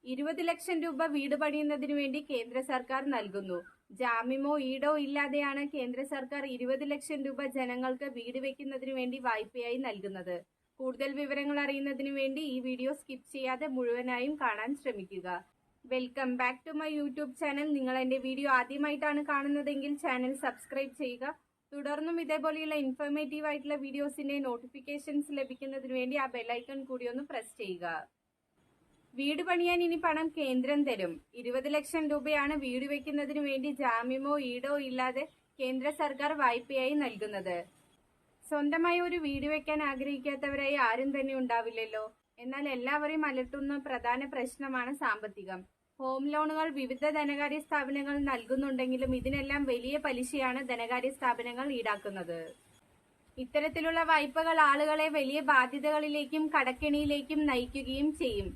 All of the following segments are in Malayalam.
20 ലക്ഷം രൂപ വീട് പണിയുന്നതിനു വേണ്ടി കേന്ദ്ര സർക്കാർ നൽകുന്നു. ജാമ്യമോ ഈടോ ഇല്ലാതെയാണ് കേന്ദ്ര സർക്കാർ 20 ലക്ഷം രൂപ ജനങ്ങൾക്ക് വീട് വെക്കുന്നതിനു വേണ്ടി വായ്പയായി നൽകുന്നത്. കൂടുതൽ വിവരങ്ങൾ അറിയുന്നതിനു വേണ്ടി ഈ വീഡിയോ സ്കിപ്പ് ചെയ്യാതെ മുഴുവനായും കാണാൻ ശ്രമിക്കുക. Welcome back to my YouTube channel. നിങ്ങൾ എന്റെ വീഡിയോ ആദ്യമായിട്ടാണ് കാണുന്നതെങ്കിൽ ചാനൽ സബ്സ്ക്രൈബ് ചെയ്യുക. തുടർന്നും ഇതേപോലെയുള്ള ഇൻഫോർമേറ്റീവ് ആയിട്ടുള്ള വീഡിയോസിന്റെ നോട്ടിഫിക്കേഷൻസ് ലഭിക്കുന്നതിന് വേണ്ടി ആ ബെല്ലൈക്കൺ കൂടി ഒന്ന് പ്രസ് ചെയ്യുക. വീട് പണിയാൻ ഇനി പണം കേന്ദ്രം തരും. 20 ലക്ഷം രൂപയാണ് വീട് വെക്കുന്നതിനു വേണ്ടി ജാമ്യമോ ഈടോ ഇല്ലാതെ കേന്ദ്ര സർക്കാർ വായ്പയായി നൽകുന്നത്. സ്വന്തമായി ഒരു വീട് വെക്കാൻ ആഗ്രഹിക്കാത്തവരായി ആരും തന്നെ ഉണ്ടാവില്ലല്ലോ. എന്നാൽ എല്ലാവരെയും അലട്ടുന്ന പ്രധാന പ്രശ്നമാണ് സാമ്പത്തികം. ഹോം ലോണുകൾ വിവിധ ധനകാര്യ സ്ഥാപനങ്ങൾ നൽകുന്നുണ്ടെങ്കിലും ഇതിനെല്ലാം വലിയ പലിശയാണ് ധനകാര്യ സ്ഥാപനങ്ങൾ ഈടാക്കുന്നത്. ഇത്തരത്തിലുള്ള വായ്പകൾ ആളുകളെ വലിയ ബാധ്യതകളിലേക്കും കടക്കെണിയിലേക്കും നയിക്കുകയും ചെയ്യും.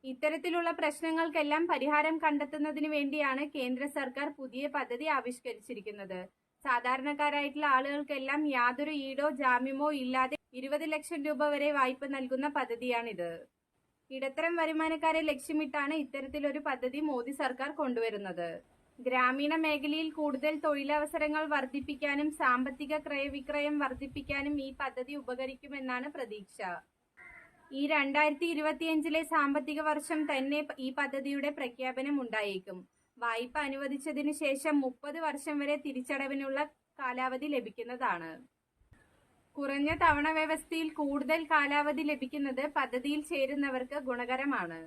ഇത്തരത്തിലുള്ള പ്രശ്നങ്ങൾക്കെല്ലാം പരിഹാരം കണ്ടെത്തുന്നതിന് വേണ്ടിയാണ് കേന്ദ്ര സർക്കാർ പുതിയ പദ്ധതി ആവിഷ്കരിച്ചിരിക്കുന്നത്. സാധാരണക്കാരായിട്ടുള്ള ആളുകൾക്കെല്ലാം യാതൊരു ഈടോ ജാമ്യമോ ഇല്ലാതെ 20 ലക്ഷം രൂപ വരെ വായ്പ നൽകുന്ന പദ്ധതിയാണിത്. ഇടത്തരം വരുമാനക്കാരെ ലക്ഷ്യമിട്ടാണ് ഇത്തരത്തിലൊരു പദ്ധതി മോദി സർക്കാർ കൊണ്ടുവരുന്നത്. ഗ്രാമീണ മേഖലയിൽ കൂടുതൽ തൊഴിലവസരങ്ങൾ വർദ്ധിപ്പിക്കാനും സാമ്പത്തിക ക്രയവിക്രയം വർദ്ധിപ്പിക്കാനും ഈ പദ്ധതി ഉപകരിക്കുമെന്നാണ് പ്രതീക്ഷ. ഈ 2025 സാമ്പത്തിക വർഷം തന്നെ ഈ പദ്ധതിയുടെ പ്രഖ്യാപനം ഉണ്ടായേക്കും. വായ്പ അനുവദിച്ചതിനു ശേഷം 30 വർഷം വരെ തിരിച്ചടവിനുള്ള കാലാവധി ലഭിക്കുന്നതാണ്. കുറഞ്ഞ തവണ വ്യവസ്ഥയിൽ കൂടുതൽ കാലാവധി ലഭിക്കുന്നത് പദ്ധതിയിൽ ചേരുന്നവർക്ക് ഗുണകരമാണ്.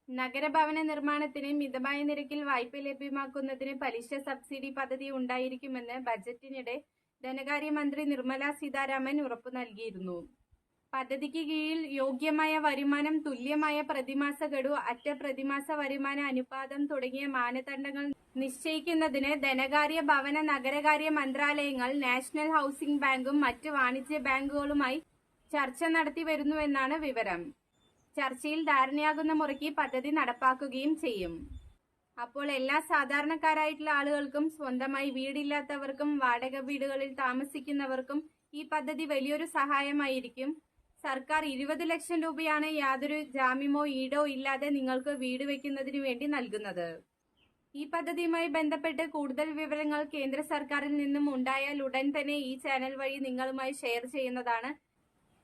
നഗരഭവന നിർമ്മാണത്തിന് മിതമായ നിരക്കിൽ വായ്പ ലഭ്യമാക്കുന്നതിന് പലിശ സബ്സിഡി പദ്ധതി ഉണ്ടായിരിക്കുമെന്ന് ബജറ്റിനിടെ ധനകാര്യമന്ത്രി നിർമ്മല സീതാരാമൻ ഉറപ്പു നൽകിയിരുന്നു. പദ്ധതിക്ക് കീഴിൽ യോഗ്യമായ വരുമാനം, തുല്യമായ പ്രതിമാസ ഗഡു, അറ്റ പ്രതിമാസ വരുമാന അനുപാതം തുടങ്ങിയ മാനദണ്ഡങ്ങൾ നിശ്ചയിക്കുന്നതിന് ധനകാര്യ, ഭവന, നഗരകാര്യ മന്ത്രാലയങ്ങൾ, നാഷണൽ ഹൌസിംഗ് ബാങ്കും മറ്റ് വാണിജ്യ ബാങ്കുകളുമായി ചർച്ച നടത്തി വരുന്നുവെന്നാണ് വിവരം. ചർച്ചയിൽ ധാരണയാകുന്ന മുറയ്ക്ക് പദ്ധതി നടപ്പാക്കുകയും ചെയ്യും. അപ്പോൾ എല്ലാ സാധാരണക്കാരായിട്ടുള്ള ആളുകൾക്കും, സ്വന്തമായി വീടില്ലാത്തവർക്കും, വാടക വീടുകളിൽ താമസിക്കുന്നവർക്കും ഈ പദ്ധതി വലിയൊരു സഹായമായിരിക്കും. സർക്കാർ 20 ലക്ഷം രൂപയാണ് യാതൊരു ജാമ്യമോ ഈടോ ഇല്ലാതെ നിങ്ങൾക്ക് വീട് വെക്കുന്നതിനു വേണ്ടി നൽകുന്നത്. ഈ പദ്ധതിയുമായി ബന്ധപ്പെട്ട് കൂടുതൽ വിവരങ്ങൾ കേന്ദ്ര സർക്കാരിൽ നിന്നും ഉണ്ടായാൽ ഉടൻ തന്നെ ഈ ചാനൽ വഴി നിങ്ങളുമായി ഷെയർ ചെയ്യുന്നതാണ്.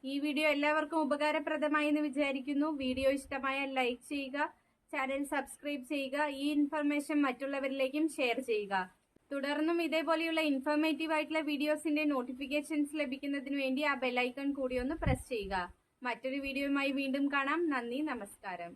ഈ വീഡിയോ എല്ലാവർക്കും ഉപകാരപ്രദമായി എന്ന് വിചാരിക്കുന്നു. വീഡിയോ ഇഷ്ടമായാൽ ലൈക്ക് ചെയ്യുക, ചാനൽ സബ്സ്ക്രൈബ് ചെയ്യുക, ഈ ഇൻഫർമേഷൻ മറ്റുള്ളവരിലേക്കും ഷെയർ ചെയ്യുക. തുടർന്നും ഇതേപോലെയുള്ള ഇൻഫോർമേറ്റീവ് ആയിട്ടുള്ള വീഡിയോസിന്റെ നോട്ടിഫിക്കേഷൻസ് ലഭിക്കുന്നതിന് വേണ്ടി ആ ബെല്ലൈക്കൺ കൂടി ഒന്ന് പ്രസ് ചെയ്യുക. മറ്റൊരു വീഡിയോയുമായി വീണ്ടും കാണാം. നന്ദി, നമസ്കാരം.